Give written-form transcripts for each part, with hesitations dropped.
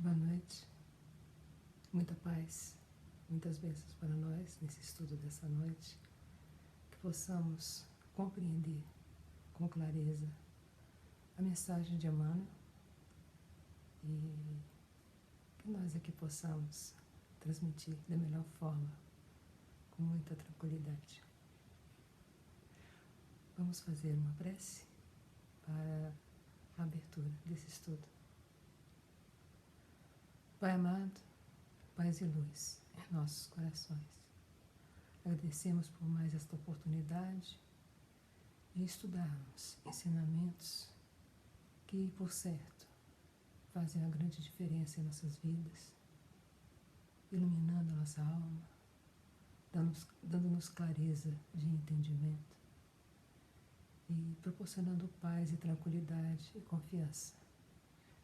Boa noite, muita paz, muitas bênçãos para nós nesse estudo dessa noite, que possamos compreender com clareza a mensagem de Emmanuel e que nós aqui possamos transmitir da melhor forma, com muita tranquilidade. Vamos fazer uma prece para a abertura desse estudo. Pai amado, paz e luz em nossos corações. Agradecemos por mais esta oportunidade de estudarmos ensinamentos que, por certo, fazem uma grande diferença em nossas vidas, iluminando a nossa alma, dando-nos clareza de entendimento e proporcionando paz e tranquilidade e confiança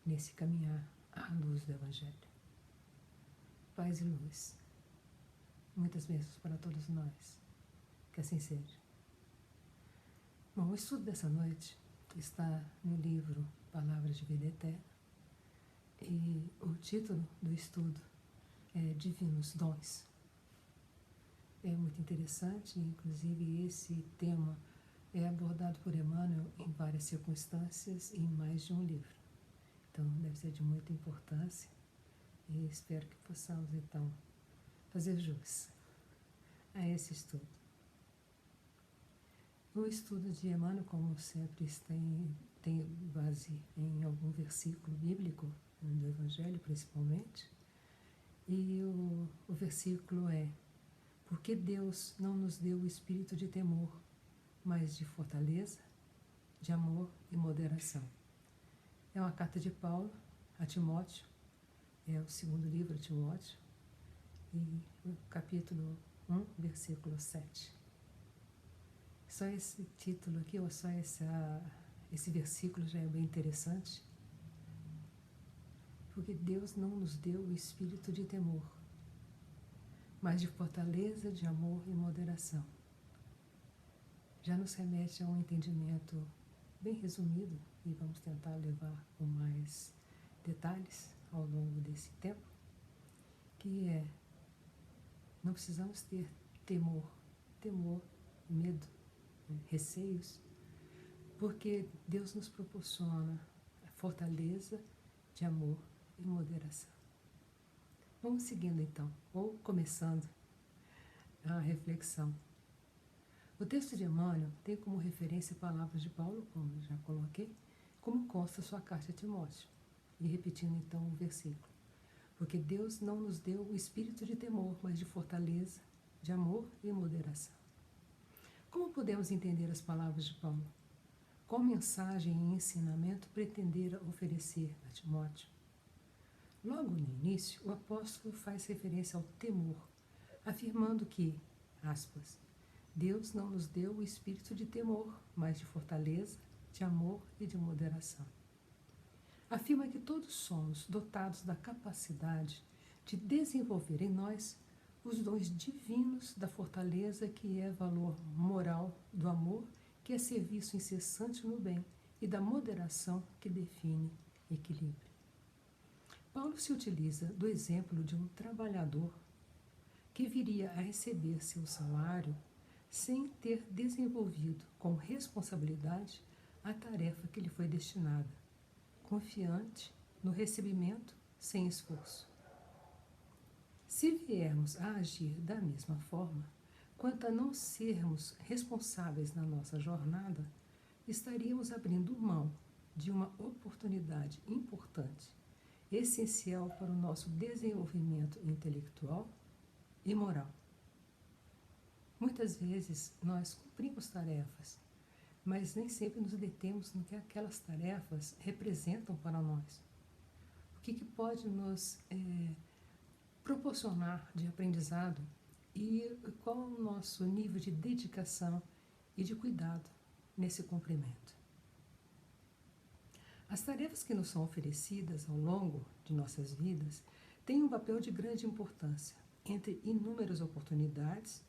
nesse caminhar à luz do Evangelho. Paz e luz. Muitas bênçãos para todos nós. Que assim seja. Bom, o estudo dessa noite está no livro Palavras de Vida Eterna e o título do estudo é Divinos Dons. É muito interessante, inclusive esse tema é abordado por Emmanuel em várias circunstâncias e em mais de um livro. Então, deve ser de muita importância e espero que possamos, então, fazer jus a esse estudo. O estudo de Emmanuel, como sempre, tem base em algum versículo bíblico, do Evangelho principalmente, e o versículo é: porque Deus não nos deu o espírito de temor, mas de fortaleza, de amor e moderação. É uma carta de Paulo a Timóteo, é o segundo livro de Timóteo, e o capítulo 1, versículo 7. Só esse título aqui, ou só esse versículo já é bem interessante, porque Deus não nos deu o espírito de temor, mas de fortaleza, de amor e moderação. Já nos remete a um entendimento bem resumido, e vamos tentar levar com mais detalhes ao longo desse tempo, que é: não precisamos ter temor, medo, receios, porque Deus nos proporciona a fortaleza de amor e moderação. Vamos seguindo então, ou começando a reflexão. O texto de Emmanuel tem como referência palavras de Paulo, como já coloquei, como consta sua carta a Timóteo. E repetindo então o versículo: porque Deus não nos deu o espírito de temor, mas de fortaleza, de amor e moderação. Como podemos entender as palavras de Paulo? Qual mensagem e ensinamento pretendera oferecer a Timóteo? Logo no início, o apóstolo faz referência ao temor, afirmando que, aspas, Deus não nos deu o espírito de temor, mas de fortaleza, de amor e de moderação. Afirma que todos somos dotados da capacidade de desenvolver em nós os dons divinos da fortaleza, que é valor moral, do amor, que é serviço incessante no bem, e da moderação, que define equilíbrio. Paulo se utiliza do exemplo de um trabalhador que viria a receber seu salário sem ter desenvolvido com responsabilidade a tarefa que lhe foi destinada, confiante no recebimento sem esforço. Se viermos a agir da mesma forma, quanto a não sermos responsáveis na nossa jornada, estaríamos abrindo mão de uma oportunidade importante, essencial para o nosso desenvolvimento intelectual e moral. Muitas vezes nós cumprimos tarefas, mas nem sempre nos detemos no que aquelas tarefas representam para nós. O que pode nos proporcionar de aprendizado e qual o nosso nível de dedicação e de cuidado nesse cumprimento. As tarefas que nos são oferecidas ao longo de nossas vidas têm um papel de grande importância. Entre inúmeras oportunidades,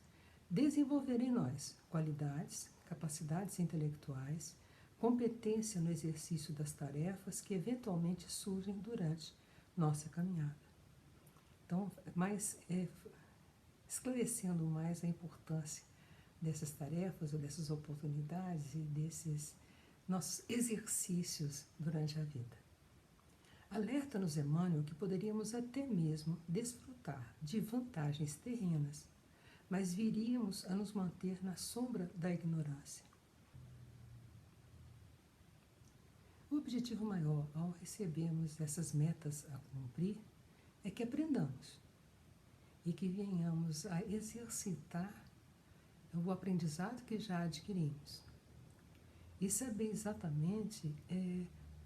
desenvolver em nós qualidades, capacidades intelectuais, competência no exercício das tarefas que eventualmente surgem durante nossa caminhada. Então, esclarecendo mais a importância dessas tarefas ou dessas oportunidades e desses nossos exercícios durante a vida. Alerta-nos Emmanuel que poderíamos até mesmo desfrutar de vantagens terrenas, mas viríamos a nos manter na sombra da ignorância. O objetivo maior ao recebermos essas metas a cumprir é que aprendamos e que venhamos a exercitar o aprendizado que já adquirimos e saber exatamente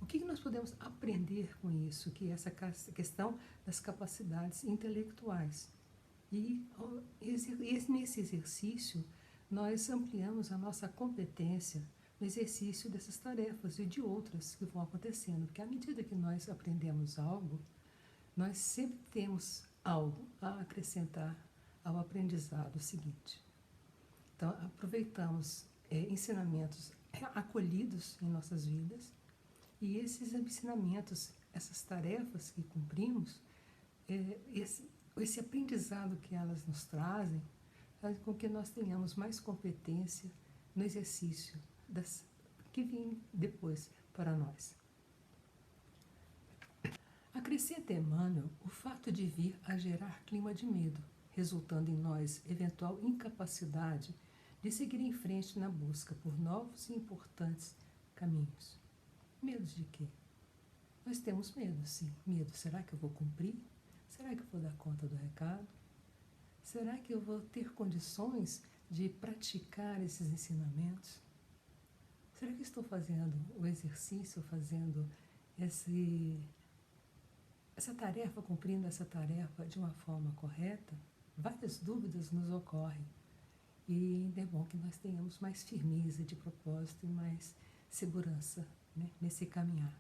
o que nós podemos aprender com isso, que é essa questão das capacidades intelectuais. E nesse exercício, nós ampliamos a nossa competência no exercício dessas tarefas e de outras que vão acontecendo, porque à medida que nós aprendemos algo, nós sempre temos algo a acrescentar ao aprendizado seguinte. Então, aproveitamos ensinamentos acolhidos em nossas vidas e esses ensinamentos, essas tarefas que cumprimos, esse aprendizado que elas nos trazem, faz com que nós tenhamos mais competência no exercício que vem depois para nós. Acrescenta Emmanuel o fato de vir a gerar clima de medo, resultando em nós eventual incapacidade de seguir em frente na busca por novos e importantes caminhos. Medo de quê? Nós temos medo, sim. Medo, será que eu vou cumprir? Será que eu vou dar conta do recado? Será que eu vou ter condições de praticar esses ensinamentos? Será que estou fazendo o exercício, fazendo essa tarefa, cumprindo essa tarefa de uma forma correta? Várias dúvidas nos ocorrem. E é bom que nós tenhamos mais firmeza de propósito e mais segurança, né, nesse caminhar.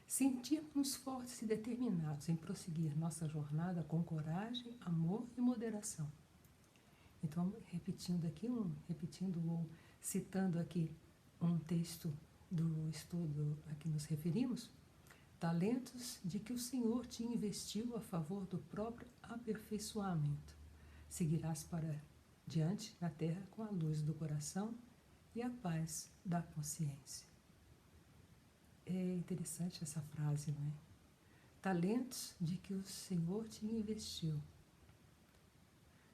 Sentirmos fortes e determinados em prosseguir nossa jornada com coragem, amor e moderação. Então, repetindo ou citando aqui um texto do estudo a que nos referimos, talentos de que o Senhor te investiu a favor do próprio aperfeiçoamento. Seguirás para diante na terra com a luz do coração e a paz da consciência. É interessante essa frase, não é? Talentos de que o Senhor te investiu.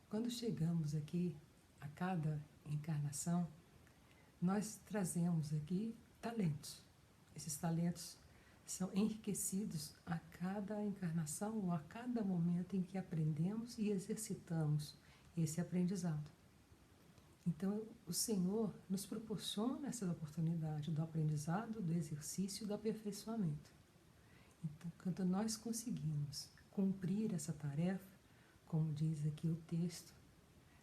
Quando chegamos aqui a cada encarnação, nós trazemos aqui talentos. Esses talentos são enriquecidos a cada encarnação ou a cada momento em que aprendemos e exercitamos esse aprendizado. Então, o Senhor nos proporciona essa oportunidade do aprendizado, do exercício e do aperfeiçoamento. Então, quando nós conseguimos cumprir essa tarefa, como diz aqui o texto,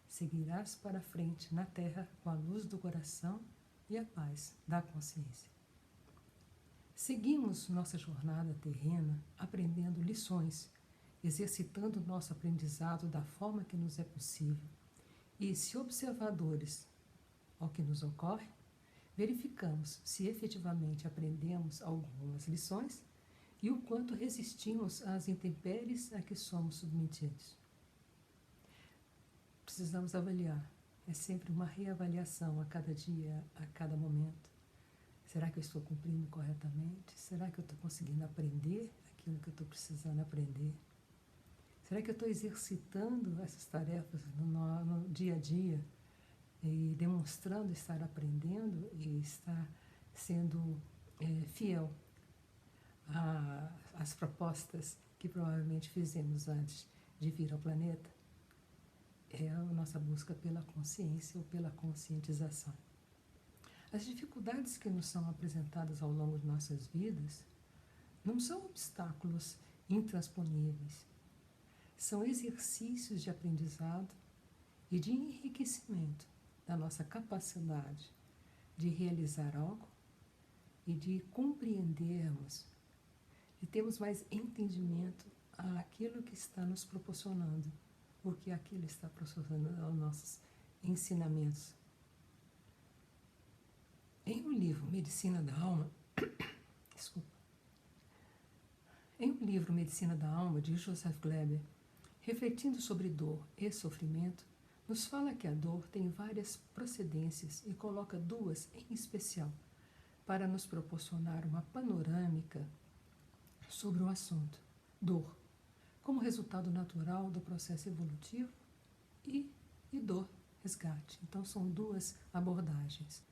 seguirás para frente na terra com a luz do coração e a paz da consciência. Seguimos nossa jornada terrena aprendendo lições, exercitando nosso aprendizado da forma que nos é possível. E, se observadores ao que nos ocorre, verificamos se efetivamente aprendemos algumas lições e o quanto resistimos às intempéries a que somos submetidos. Precisamos avaliar. É sempre uma reavaliação a cada dia, a cada momento. Será que eu estou cumprindo corretamente? Será que eu estou conseguindo aprender aquilo que eu estou precisando aprender? Será que eu estou exercitando essas tarefas no dia a dia e demonstrando estar aprendendo e estar sendo fiel às propostas que provavelmente fizemos antes de vir ao planeta? É a nossa busca pela consciência ou pela conscientização. As dificuldades que nos são apresentadas ao longo de nossas vidas não são obstáculos intransponíveis. São exercícios de aprendizado e de enriquecimento da nossa capacidade de realizar algo e de compreendermos, de termos mais entendimento àquilo que está nos proporcionando, o que aquilo está proporcionando aos nossos ensinamentos. Em um livro, Medicina da Alma, Em um livro Medicina da Alma, de Joseph Kleber, refletindo sobre dor e sofrimento, nos fala que a dor tem várias procedências e coloca duas em especial, para nos proporcionar uma panorâmica sobre o assunto. Dor, como resultado natural do processo evolutivo, e dor, resgate. Então, são duas abordagens.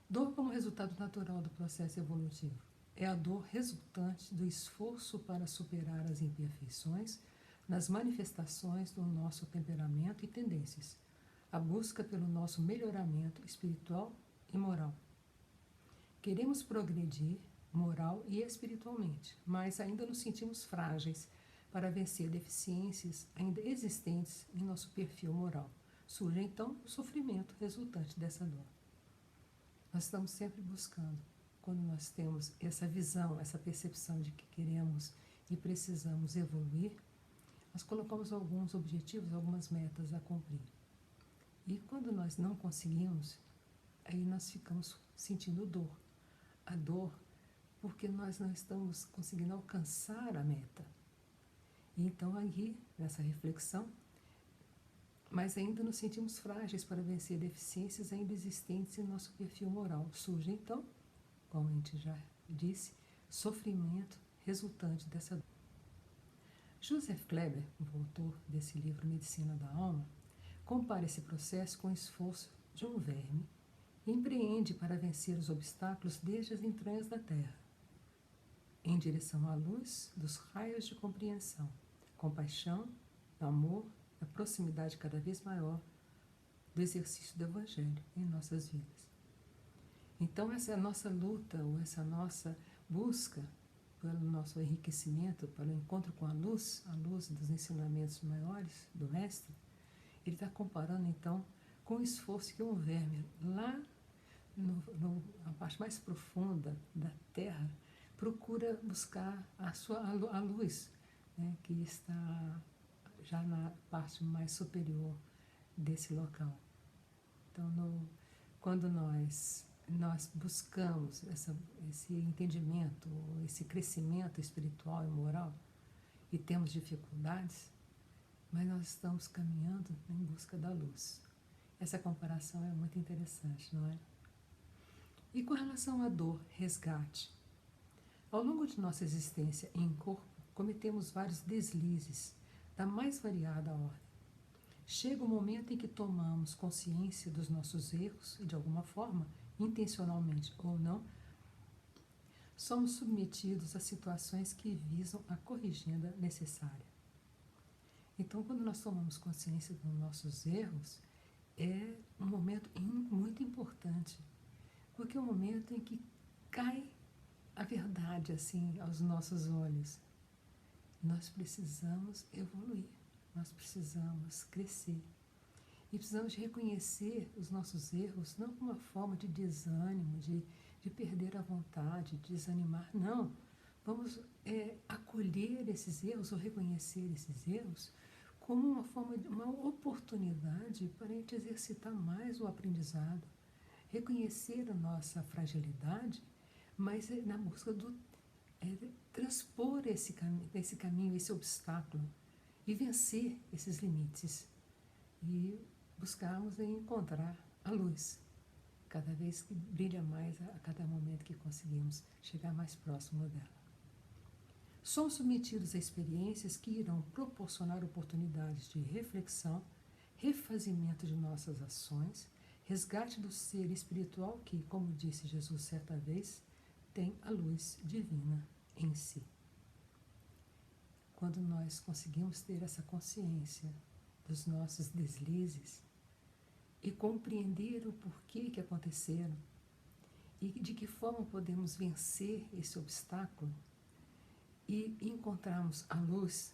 Dor como resultado natural do processo evolutivo. É a dor resultante do esforço para superar as imperfeições nas manifestações do nosso temperamento e tendências, a busca pelo nosso melhoramento espiritual e moral. Queremos progredir moral e espiritualmente, mas ainda nos sentimos frágeis para vencer deficiências ainda existentes em nosso perfil moral. Surge então o sofrimento resultante dessa dor. Nós estamos sempre buscando, quando nós temos essa visão, essa percepção de que queremos e precisamos evoluir, nós colocamos alguns objetivos, algumas metas a cumprir. E quando nós não conseguimos, aí nós ficamos sentindo dor. A dor porque nós não estamos conseguindo alcançar a meta. E então aí, nessa reflexão, mas ainda nos sentimos frágeis para vencer deficiências ainda existentes em nosso perfil moral. Surge então, como a gente já disse, sofrimento resultante dessa dor. Joseph Kleber, o autor desse livro Medicina da Alma, compara esse processo com o esforço de um verme e empreende para vencer os obstáculos desde as entranhas da terra, em direção à luz dos raios de compreensão, compaixão, amor, a proximidade cada vez maior do exercício do Evangelho em nossas vidas. Então, essa é a nossa luta, ou essa nossa busca pelo nosso enriquecimento, pelo encontro com a luz dos ensinamentos maiores do Mestre. Ele está comparando, então, com o esforço que um verme lá na parte mais profunda da Terra procura buscar a luz, né, que está já na parte mais superior desse local. Então, quando nós buscamos esse entendimento, esse crescimento espiritual e moral, e temos dificuldades, mas nós estamos caminhando em busca da luz. Essa comparação é muito interessante, não é? E com relação à dor, resgate. Ao longo de nossa existência em corpo, cometemos vários deslizes da mais variada ordem. Chega o momento em que tomamos consciência dos nossos erros e, de alguma forma, intencionalmente ou não, somos submetidos a situações que visam a corrigenda necessária. Então, quando nós tomamos consciência dos nossos erros, é um momento muito importante, porque é um momento em que cai a verdade assim aos nossos olhos. Nós precisamos evoluir, nós precisamos crescer. E precisamos reconhecer os nossos erros não como uma forma de desânimo, de perder a vontade, de desanimar. Não, vamos acolher esses erros ou reconhecer esses erros como uma forma de uma oportunidade para a gente exercitar mais o aprendizado, reconhecer a nossa fragilidade, mas na busca do transpor esse caminho, esse obstáculo e vencer esses limites e buscarmos encontrar a luz cada vez que brilha mais a cada momento que conseguimos chegar mais próximo dela. Somos submetidos a experiências que irão proporcionar oportunidades de reflexão, refazimento de nossas ações, resgate do ser espiritual que, como disse Jesus certa vez, tem a luz divina em si. Quando nós conseguimos ter essa consciência dos nossos deslizes e compreender o porquê que aconteceram e de que forma podemos vencer esse obstáculo e encontrarmos a luz,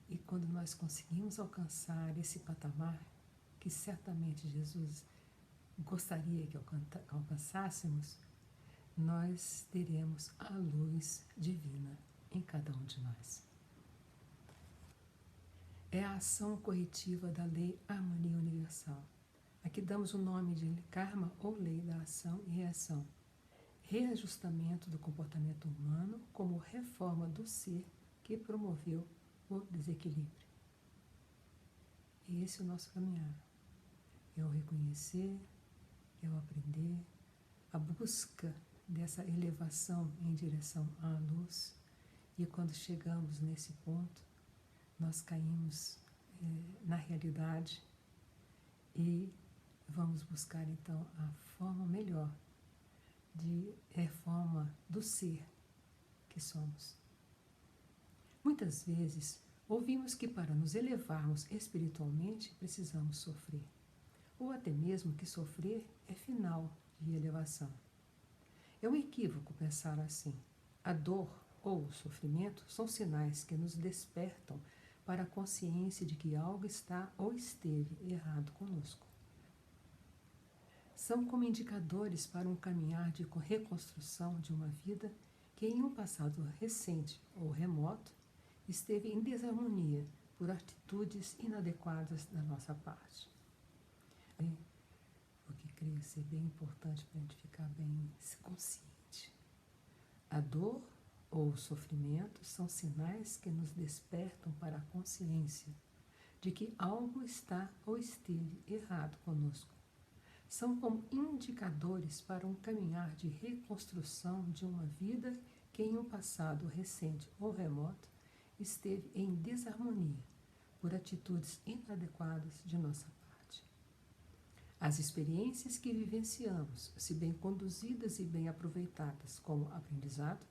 e quando nós conseguimos alcançar esse patamar que certamente Jesus gostaria que alcançássemos, nós teremos a luz divina em cada um de nós. É a ação corretiva da lei harmonia universal. Aqui damos o nome de karma ou lei da ação e reação. reajustamento do comportamento humano como reforma do ser que promoveu o desequilíbrio. Esse é o nosso caminhar. É o reconhecer, é o aprender, a busca dessa elevação em direção à luz. E quando chegamos nesse ponto, nós caímos na realidade e vamos buscar então a forma melhor de reforma do ser que somos. Muitas vezes ouvimos que para nos elevarmos espiritualmente precisamos sofrer, ou até mesmo que sofrer é final de elevação. É um equívoco pensar assim. A dor ou o sofrimento são sinais que nos despertam para a consciência de que algo está ou esteve errado conosco. São como indicadores para um caminhar de reconstrução de uma vida que em um passado recente ou remoto esteve em desarmonia por atitudes inadequadas da nossa parte. O que creio ser bem importante para a gente ficar bem consciente. A dor ou o sofrimento são sinais que nos despertam para a consciência de que algo está ou esteve errado conosco. São como indicadores para um caminhar de reconstrução de uma vida que em um passado recente ou remoto esteve em desarmonia por atitudes inadequadas de nossa parte. As experiências que vivenciamos, se bem conduzidas e bem aproveitadas como aprendizado,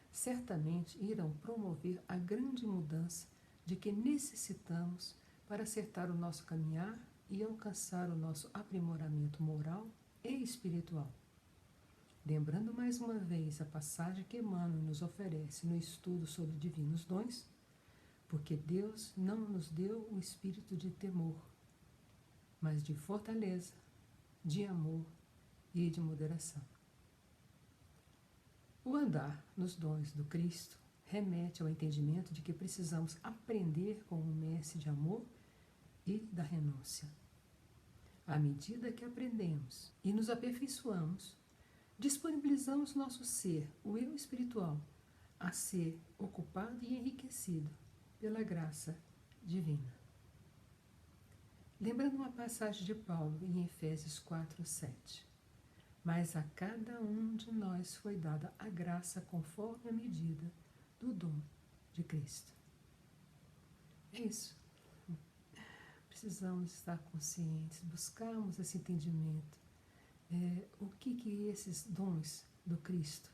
certamente irão promover a grande mudança de que necessitamos para acertar o nosso caminhar e alcançar o nosso aprimoramento moral e espiritual. Lembrando mais uma vez a passagem que Emmanuel nos oferece no estudo sobre divinos dons, porque Deus não nos deu o espírito de temor, mas de fortaleza, de amor e de moderação. O andar nos dons do Cristo remete ao entendimento de que precisamos aprender com o mestre de amor e da renúncia. À medida que aprendemos e nos aperfeiçoamos, disponibilizamos nosso ser, o eu espiritual, a ser ocupado e enriquecido pela graça divina. Lembrando uma passagem de Paulo em Efésios 4:7. Mas a cada um de nós foi dada a graça conforme a medida do dom de Cristo. É isso. Precisamos estar conscientes, buscarmos esse entendimento. O que esses dons do Cristo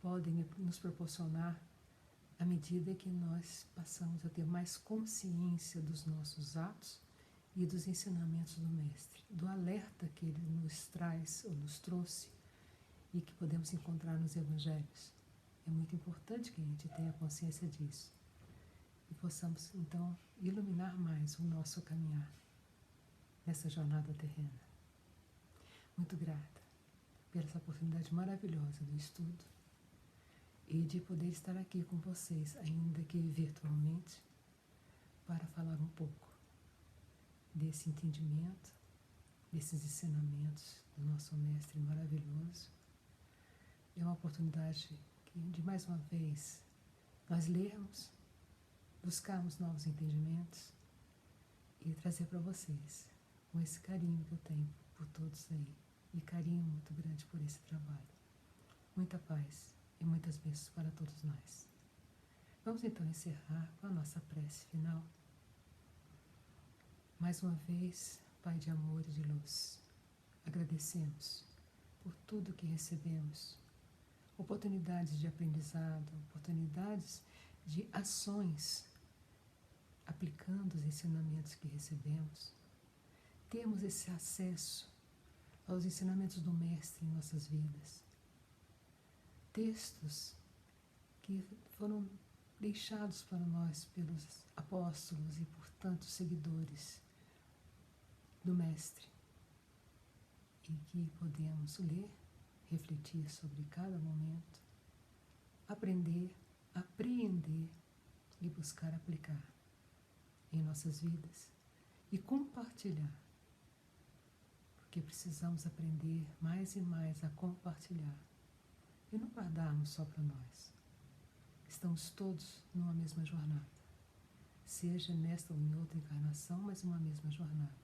podem nos proporcionar à medida que nós passamos a ter mais consciência dos nossos atos e dos ensinamentos do Mestre, do alerta que ele nos traz ou nos trouxe e que podemos encontrar nos Evangelhos. É muito importante que a gente tenha consciência disso e possamos, então, iluminar mais o nosso caminhar nessa jornada terrena. Muito grata pela essa oportunidade maravilhosa do estudo e de poder estar aqui com vocês, ainda que virtualmente, para falar um pouco desse entendimento, desses ensinamentos do nosso Mestre maravilhoso. É uma oportunidade de mais uma vez, nós lermos, buscarmos novos entendimentos e trazer para vocês, com esse carinho que eu tenho por todos aí, e carinho muito grande por esse trabalho. Muita paz e muitas bênçãos para todos nós. Vamos então encerrar com a nossa prece final. Mais uma vez, Pai de amor e de luz, agradecemos por tudo que recebemos, oportunidades de aprendizado, oportunidades de ações, aplicando os ensinamentos que recebemos. Temos esse acesso aos ensinamentos do Mestre em nossas vidas. Textos que foram deixados para nós pelos apóstolos e por tantos seguidores do Mestre, e que podemos ler, refletir sobre cada momento, aprender, apreender e buscar aplicar em nossas vidas e compartilhar, porque precisamos aprender mais e mais a compartilhar e não guardarmos só para nós. Estamos todos numa mesma jornada, seja nesta ou em outra encarnação, mas uma mesma jornada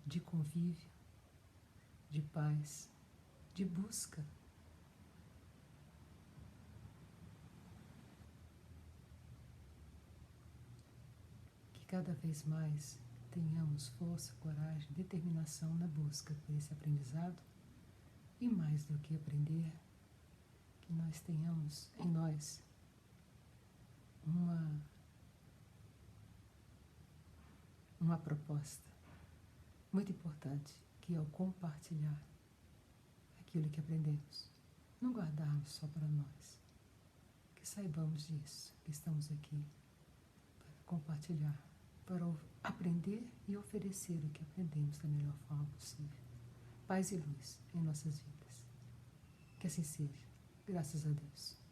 de convívio, de paz, de busca. Que cada vez mais tenhamos força, coragem, determinação na busca por esse aprendizado e, mais do que aprender, que nós tenhamos em nós uma proposta muito importante, que é o compartilhar aquilo que aprendemos. Não guardarmos só para nós. Que saibamos disso, que estamos aqui para compartilhar, para aprender e oferecer o que aprendemos da melhor forma possível. Paz e luz em nossas vidas. Que assim seja. Graças a Deus.